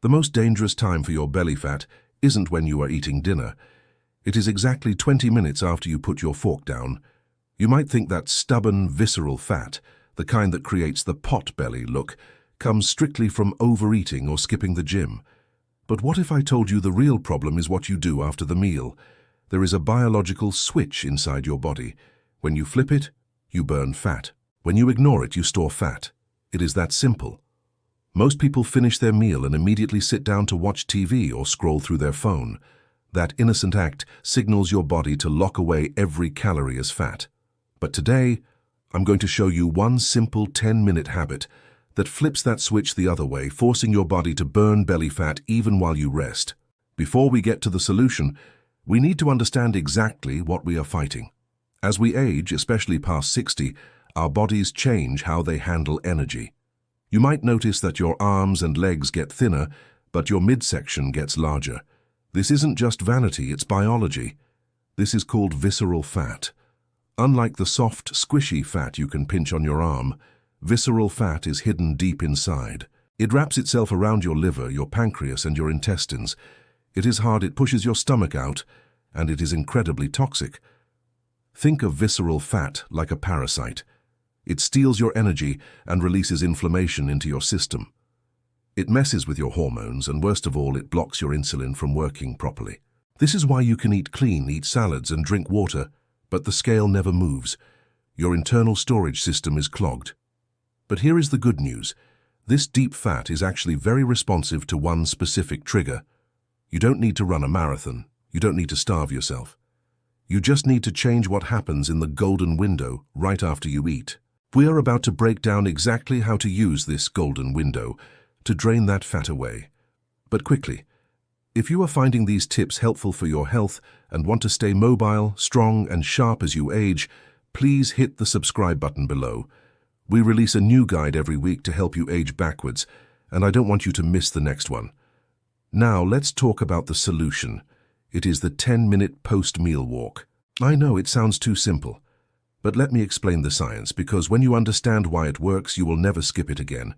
The most dangerous time for your belly fat isn't when you are eating dinner. It is exactly 20 minutes after you put your fork down. You might think that stubborn, visceral fat, the kind that creates the pot belly look, comes strictly from overeating or skipping the gym. But what if I told you the real problem is what you do after the meal? There is a biological switch inside your body. When you flip it, you burn fat. When you ignore it, you store fat. It is that simple. Most people finish their meal and immediately sit down to watch TV or scroll through their phone. That innocent act signals your body to lock away every calorie as fat. But today, I'm going to show you one simple 10-minute habit that flips that switch the other way, forcing your body to burn belly fat even while you rest. Before we get to the solution, we need to understand exactly what we are fighting. As we age, especially past 60, our bodies change how they handle energy. You might notice that your arms and legs get thinner, but your midsection gets larger. This isn't just vanity, it's biology. This is called visceral fat. Unlike the soft, squishy fat you can pinch on your arm, visceral fat is hidden deep inside. It wraps itself around your liver, your pancreas, and your intestines. It is hard, it pushes your stomach out, and it is incredibly toxic. Think of visceral fat like a parasite. It steals your energy and releases inflammation into your system. It messes with your hormones, and worst of all, it blocks your insulin from working properly. This is why you can eat clean, eat salads, and drink water, but the scale never moves. Your internal storage system is clogged. But here is the good news. This deep fat is actually very responsive to one specific trigger. You don't need to run a marathon. You don't need to starve yourself. You just need to change what happens in the golden window right after you eat. We are about to break down exactly how to use this golden window to drain that fat away. But quickly, if you are finding these tips helpful for your health and want to stay mobile, strong, and sharp as you age, please hit the subscribe button below. We release a new guide every week to help you age backwards, and I don't want you to miss the next one. Now let's talk about the solution. It is the 10-minute post-meal walk. I know it sounds too simple, but let me explain the science, because when you understand why it works, you will never skip it again.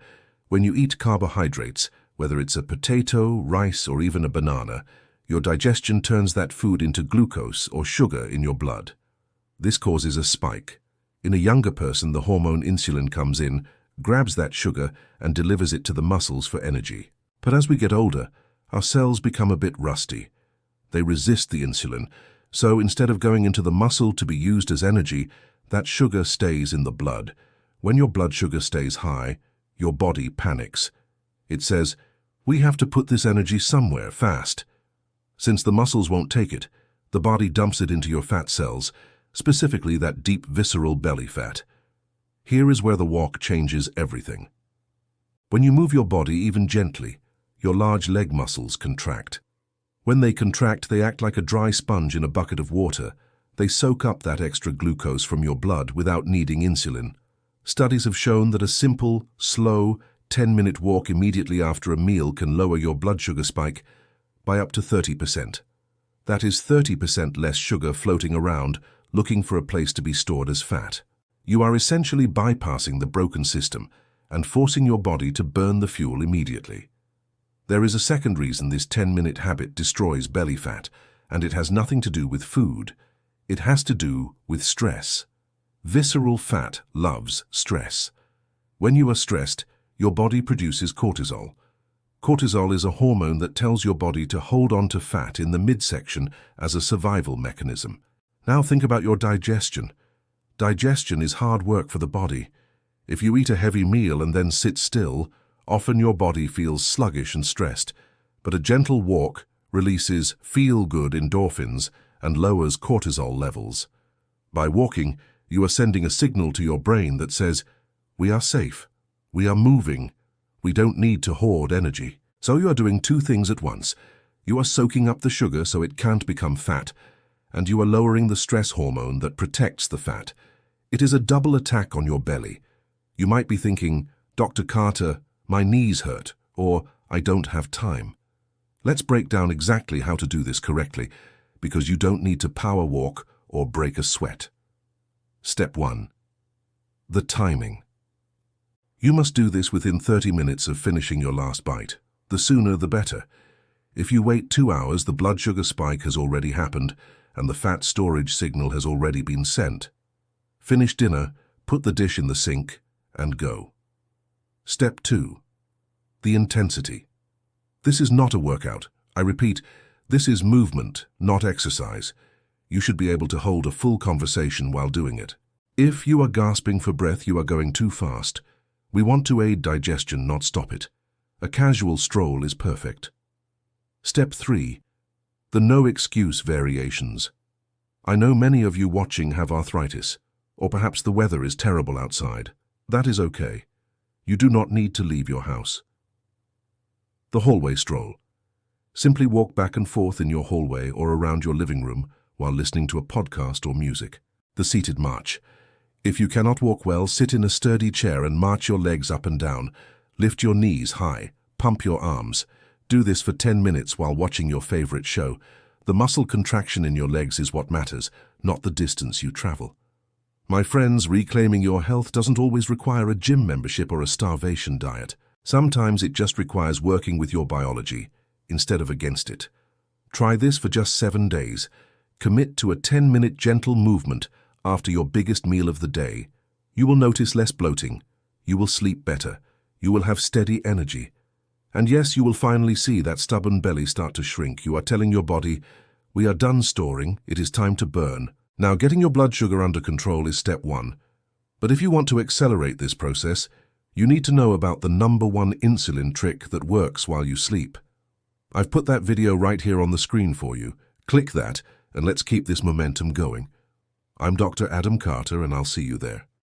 When you eat carbohydrates, whether it's a potato, rice, or even a banana, your digestion turns that food into glucose or sugar in your blood. This causes a spike. In a younger person, the hormone insulin comes in, grabs that sugar, and delivers it to the muscles for energy. But as we get older, our cells become a bit rusty. They resist the insulin, so instead of going into the muscle to be used as energy, that sugar stays in the blood. When your blood sugar stays high, your body panics. It says, "We have to put this energy somewhere fast." Since the muscles won't take it, the body dumps it into your fat cells, specifically that deep visceral belly fat. Here is where the walk changes everything. When you move your body even gently, your large leg muscles contract. When they contract, they act like a dry sponge in a bucket of water. They soak up that extra glucose from your blood without needing insulin. Studies have shown that a simple, slow, 10-minute walk immediately after a meal can lower your blood sugar spike by up to 30%. That is 30% less sugar floating around, looking for a place to be stored as fat. You are essentially bypassing the broken system and forcing your body to burn the fuel immediately. There is a second reason this 10-minute habit destroys belly fat, and it has nothing to do with food. It has to do with stress. Visceral fat loves stress. When you are stressed, your body produces cortisol. Cortisol is a hormone that tells your body to hold on to fat in the midsection as a survival mechanism. Now think about your digestion. Digestion is hard work for the body. If you eat a heavy meal and then sit still, often your body feels sluggish and stressed, but a gentle walk releases feel-good endorphins and lowers cortisol levels. By walking, you are sending a signal to your brain that says, "We are safe, we are moving, we don't need to hoard energy." So you are doing two things at once. You are soaking up the sugar so it can't become fat, and you are lowering the stress hormone that protects the fat. It is a double attack on your belly. You might be thinking, "Dr. Carter, my knees hurt," or "I don't have time." Let's break down exactly how to do this correctly, because you don't need to power walk or break a sweat. Step 1. The timing. You must do this within 30 minutes of finishing your last bite. The sooner the better. If you wait 2 hours, the blood sugar spike has already happened and the fat storage signal has already been sent. Finish dinner, put the dish in the sink, and go. Step 2. The intensity. This is not a workout. I repeat, this is movement, not exercise. You should be able to hold a full conversation while doing it. If you are gasping for breath, you are going too fast. We want to aid digestion, not stop it. A casual stroll is perfect. Step 3. The no excuse variations. I know many of you watching have arthritis, or perhaps the weather is terrible outside. That is okay. You do not need to leave your house. The hallway stroll. Simply walk back and forth in your hallway or around your living room while listening to a podcast or music. The seated march. If you cannot walk well, sit in a sturdy chair and march your legs up and down. Lift your knees high, pump your arms. Do this for 10 minutes while watching your favorite show. The muscle contraction in your legs is what matters, not the distance you travel. My friends, reclaiming your health doesn't always require a gym membership or a starvation diet. Sometimes it just requires working with your biology instead of against it. Try this for just 7 days. Commit to a 10-minute gentle movement after your biggest meal of the day. You will notice less bloating. You will sleep better. You will have steady energy. And yes, you will finally see that stubborn belly start to shrink. You are telling your body, we are done storing, it is time to burn. Now, getting your blood sugar under control is step 1. But if you want to accelerate this process, you need to know about the #1 insulin trick that works while you sleep. I've put that video right here on the screen for you. Click that, and let's keep this momentum going. I'm Dr. Adam Carter, and I'll see you there.